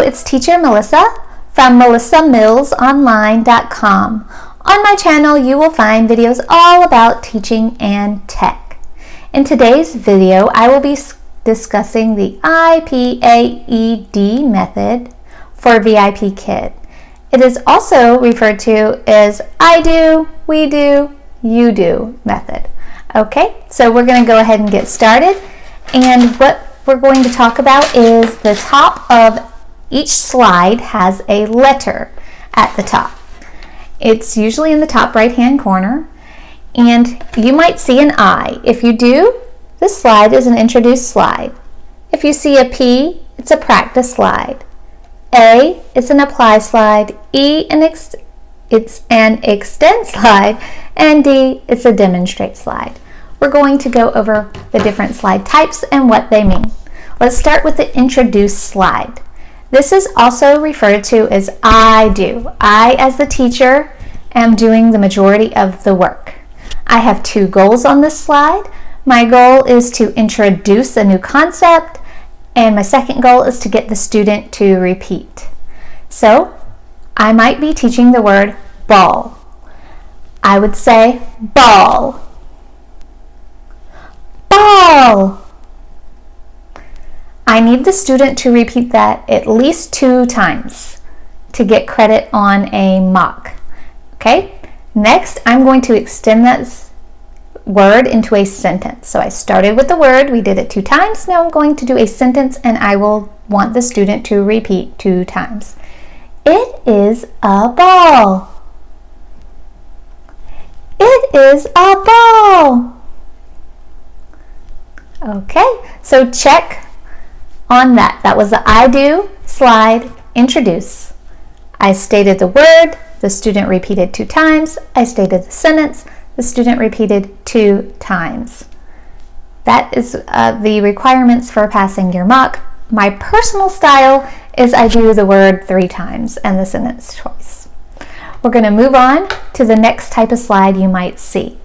it's Teacher Melissa from melissamillsonline.com. On my channel, you will find videos all about teaching and tech. In today's video, I will be discussing the IPAED method for VIPKid. It is also referred to as I do, we do, you do method. Okay, so we're going to go ahead and get started. And what we're going to talk about is the top of each slide has a letter at the top. It's usually in the top right hand corner, and you might see an I. If you do, this slide is an introduce slide. If you see a P, it's a practice slide. A, it's an apply slide. E, it's an extend slide. And D, it's a demonstrate slide. We're going to go over the different slide types and what they mean. Let's start with the introduce slide. This is also referred to as I do. I, as the teacher, am doing the majority of the work. I have two goals on this slide. My goal is to introduce a new concept, and my second goal is to get the student to repeat. So, I might be teaching the word ball. I would say ball. Ball. I need the student to repeat that at least 2 times to get credit on a mock. Okay, next I'm going to extend that word into a sentence. So I started with the word, we did it 2 times, now I'm going to do a sentence and I will want the student to repeat 2 times. It is a ball. It is a ball. Okay, so check on that. That was the I do slide, introduce. I stated the word, the student repeated 2 times. I stated the sentence, the student repeated 2 times. That is the requirements for passing your mock. My personal style is I do the word 3 times and the sentence twice. We're going to move on to the next type of slide you might see.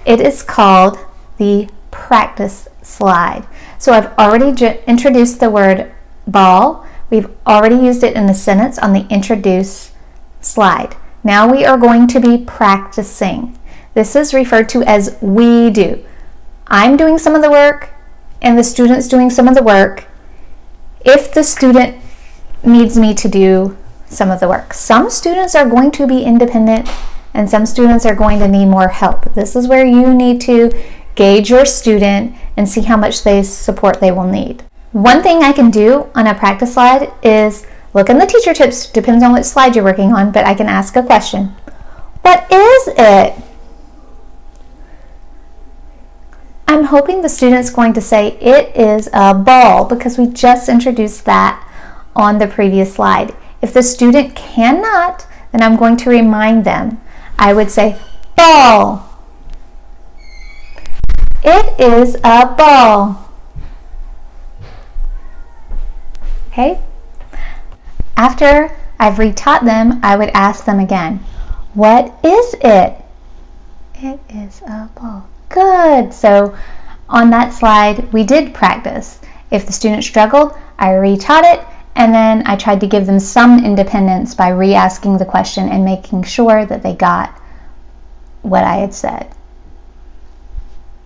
It is called the practice slide. So I've already introduced the word ball. We've already used it in a sentence on the introduce slide. Now we are going to be practicing. This is referred to as we do. I'm doing some of the work and the student's doing some of the work if the student needs me to do some of the work. Some students are going to be independent and some students are going to need more help. This is where you need to gauge your student and see how much support they will need. One thing I can do on a practice slide is look in the teacher tips, depends on which slide you're working on, but I can ask a question. What is it? I'm hoping the student's going to say it is a ball because we just introduced that on the previous slide. If the student cannot, then I'm going to remind them. I would say ball. It is a ball. Okay? After I've retaught them, I would ask them again, what is it? It is a ball. Good. So on that slide, we did practice. If the student struggled, I retaught it, and then I tried to give them some independence by re-asking the question and making sure that they got what I had said.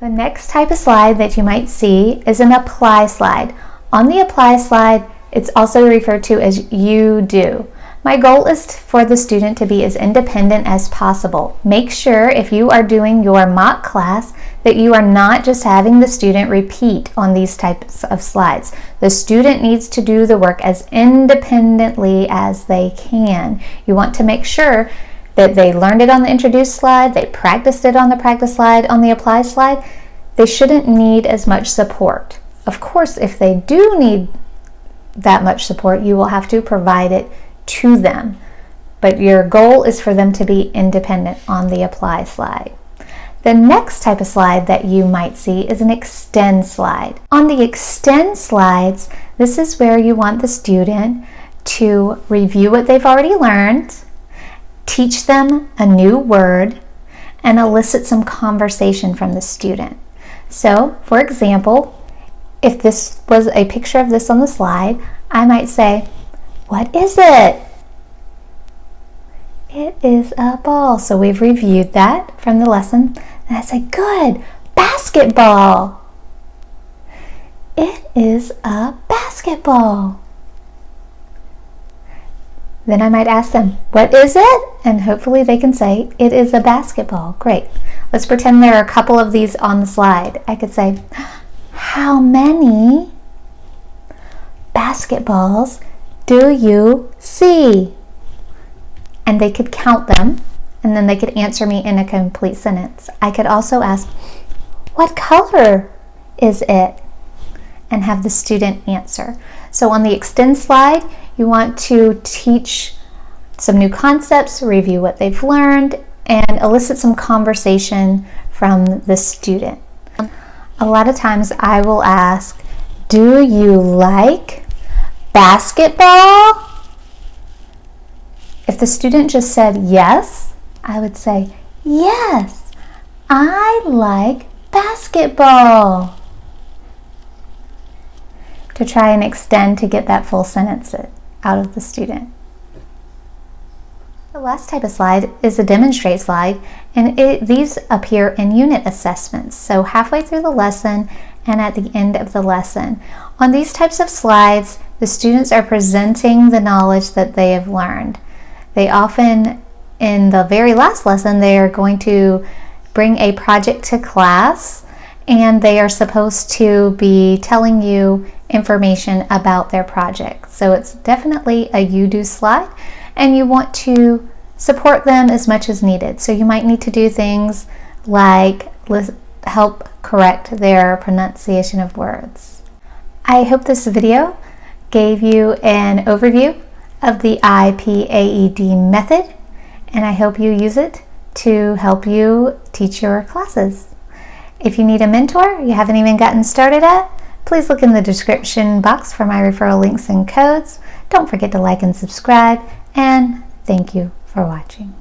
The next type of slide that you might see is an apply slide. On the apply slide, it's also referred to as you do. My goal is for the student to be as independent as possible. Make sure if you are doing your mock class that you are not just having the student repeat on these types of slides. The student needs to do the work as independently as they can. You want to make sure that they learned it on the introduce slide, they practiced it on the practice slide, on the apply slide. They shouldn't need as much support. Of course, if they do need that much support, you will have to provide it to them. But your goal is for them to be independent on the apply slide. The next type of slide that you might see is an extend slide. On the extend slides, this is where you want the student to review what they've already learned, teach them a new word, and elicit some conversation from the student. So, for example, if this was a picture of this on the slide, I might say, What is it? It is a ball. So we've reviewed that from the lesson. And I say, good, basketball. It is a basketball. Then I might ask them, what is it? And hopefully they can say, it is a basketball. Great. Let's pretend there are a couple of these on the slide. I could say, how many basketballs do you see? And they could count them, and then they could answer me in a complete sentence. I could also ask, what color is it? And have the student answer. So on the extend slide, you want to teach some new concepts, review what they've learned, and elicit some conversation from the student. A lot of times I will ask, do you like basketball? If the student just said yes, I would say, yes, I like basketball. To try and extend to get that full sentence out of the student. The last type of slide is a demonstrate slide, and these appear in unit assessments, so halfway through the lesson and at the end of the lesson. On these types of slides, the students are presenting the knowledge that they have learned. They often, in the very last lesson, they are going to bring a project to class, and they are supposed to be telling you information about their project. So it's definitely a you-do slide, and you want to support them as much as needed. So you might need to do things like help correct their pronunciation of words. I hope this video gave you an overview of the IPAED method, and I hope you use it to help you teach your classes. If you need a mentor you haven't even gotten started at, please look in the description box for my referral links and codes. Don't forget to like and subscribe, and thank you for watching.